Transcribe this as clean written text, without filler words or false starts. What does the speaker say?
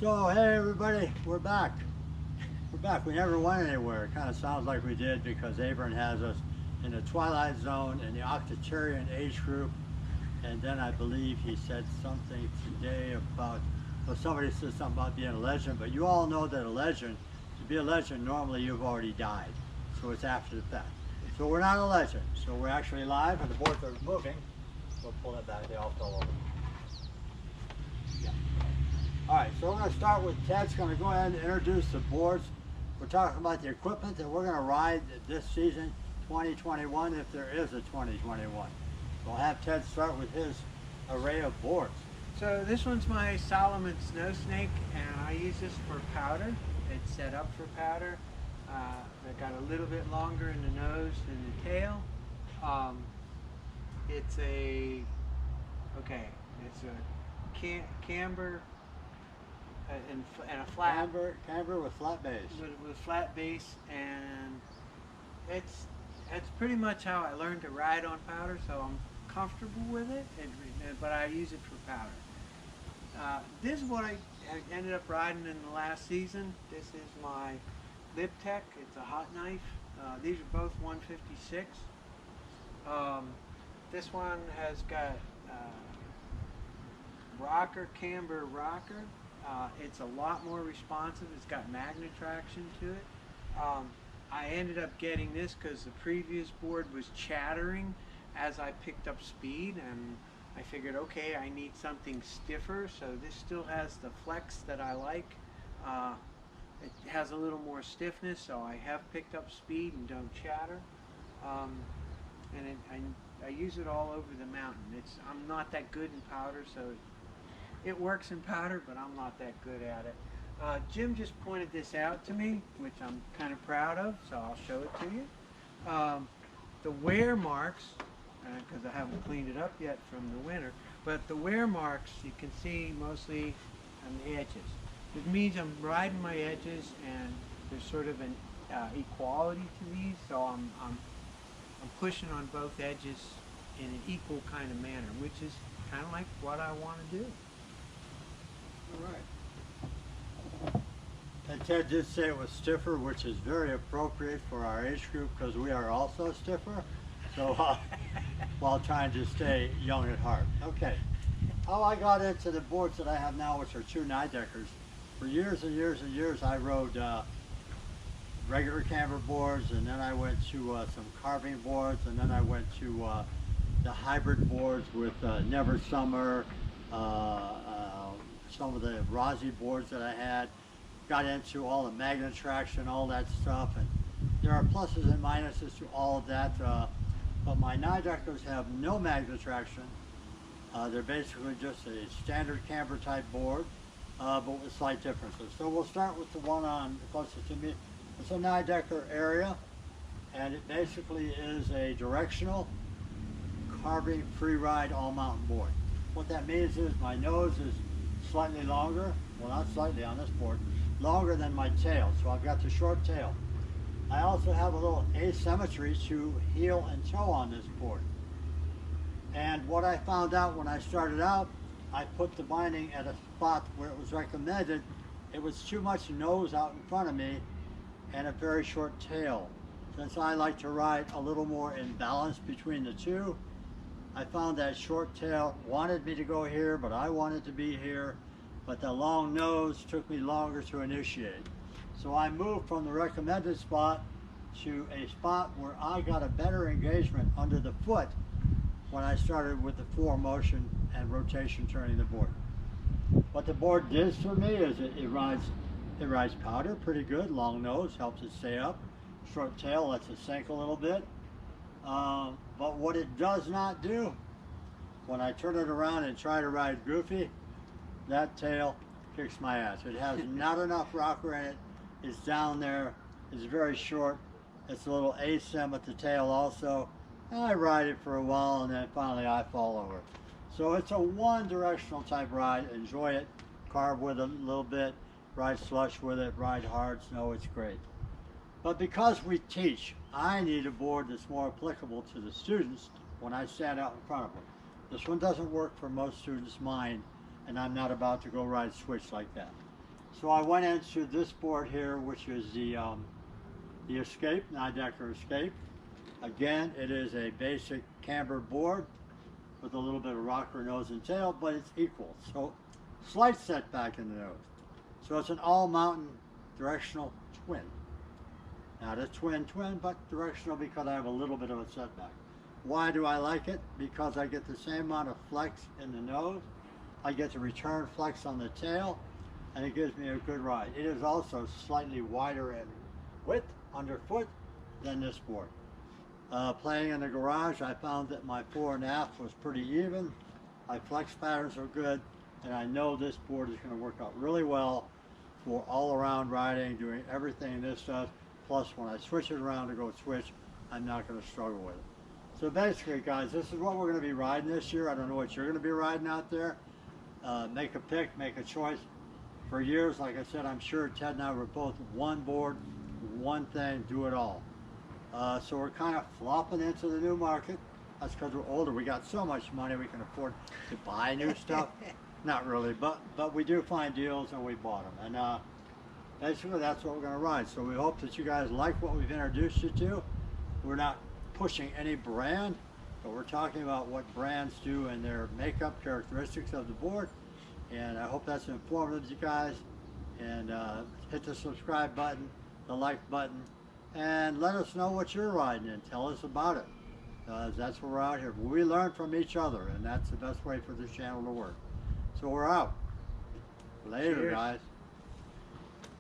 So, hey everybody, we're back. We're back. We never went anywhere. It kind of sounds like we did because Abram has us in the twilight zone in the octogenarian age group. And then I believe he said something today about, well, somebody said something about being a legend, but you all know that a legend, to be a legend, normally you've already died. So it's after the fact. So we're not a legend. So we're actually live and the boards are moving. We'll pull it back. They all fell over. Yeah. All right, so we're going to start with Ted's going to go ahead and introduce the boards. We're talking about the equipment that we're going to ride this season, 2021, if there is a 2021. We'll have Ted start with his array of boards. So this one's my Solomon Snow Snake, and I use this for powder. It's set up for powder. They got a little bit longer in the nose than the tail. It's a camber and a flat Camber with flat base. with flat base, and it's pretty much how I learned to ride on powder. So I'm comfortable with it, but I use it for powder. This is what I ended up riding in the last season. This is my Lib Tech. It's a hot knife. These are both 156. This one has got camber rocker. It's a lot more responsive. It's got magnet traction to it. I ended up getting this because the previous board was chattering as I picked up speed, and I figured, okay, I need something stiffer, so this still has the flex that I like. It has a little more stiffness, so I have picked up speed and don't chatter. I use it all over the mountain. I'm not that good in powder, so it works in powder, but I'm not that good at it. Jim just pointed this out to me, which I'm kind of proud of, so I'll show it to you. The wear marks, because I haven't cleaned it up yet from the winter, but the wear marks you can see mostly on the edges. It means I'm riding my edges, and there's sort of an equality to these, so I'm pushing on both edges in an equal kind of manner, which is kind of like what I want to do. All right. And Ted did say it was stiffer, which is very appropriate for our age group because we are also stiffer. So while trying to stay young at heart. Okay. How I got into the boards that I have now, which are two Nideckers. For years and years and years, I rode regular camber boards, and then I went to some carving boards, and then I went to the hybrid boards with Never Summer, some of the Rossi boards that I had. Got into all the magnet traction, all that stuff, and there are pluses and minuses to all of that. But my Nideckers have no magnet traction. They're basically just a standard camber type board, but with slight differences. So we'll start with the one on closest to me. It's a Nidecker area, and it basically is a directional carving free ride all mountain board. What that means is my nose is slightly longer, well not slightly on this board, longer than my tail. So I've got the short tail. I also have a little asymmetry to heel and toe on this board. And what I found out when I started out, I put the binding at a spot where it was recommended. It was too much nose out in front of me and a very short tail. Since I like to ride a little more in balance between the two, I found that short tail wanted me to go here, but I wanted to be here. But the long nose took me longer to initiate. So I moved from the recommended spot to a spot where I got a better engagement under the foot when I started with the floor motion and rotation turning the board. What the board does for me is it rides powder pretty good. Long nose helps it stay up. Short tail lets it sink a little bit. But what it does not do, when I turn it around and try to ride goofy, that tail kicks my ass. It has not enough rocker in it. It's down there. It's very short. It's a little asym at the tail also. And I ride it for a while, and then finally I fall over. So it's a one-directional type ride. Enjoy it. Carve with it a little bit. Ride slush with it. Ride hard snow. It's great. But because we teach, I need a board that's more applicable to the students when I stand out in front of them. This one doesn't work for most students' mind, and I'm not about to go ride switch like that. So I went into this board here, which is the Escape, 9-decker Escape. Again, it is a basic camber board with a little bit of rocker nose and tail, but it's equal. So slight setback in the nose. So it's an all-mountain directional twin. Not a twin, but directional because I have a little bit of a setback. Why do I like it? Because I get the same amount of flex in the nose. I get the return flex on the tail, and it gives me a good ride. It is also slightly wider in width, underfoot, than this board. Playing in the garage, I found that my fore and aft was pretty even. My flex patterns are good, and I know this board is going to work out really well for all-around riding, doing everything this does. Plus, when I switch it around to go switch, I'm not going to struggle with it. So basically, guys, this is what we're going to be riding this year. I don't know what you're going to be riding out there. Make a pick, make a choice. For years, like I said, I'm sure Ted and I were both one board, one thing, do it all. So we're kind of flopping into the new market. That's because we're older. We got so much money we can afford to buy new stuff. Not really, but we do find deals and we bought them. And basically that's what we're going to ride. So we hope that you guys like what we've introduced you to. We're not pushing any brand, but we're talking about what brands do and their makeup characteristics of the board. And I hope that's informative to you guys. And hit the subscribe button, the like button, and let us know what you're riding and tell us about it. That's what we're out here. We learn from each other, and that's the best way for this channel to work. So we're out. Later, Cheers. guys.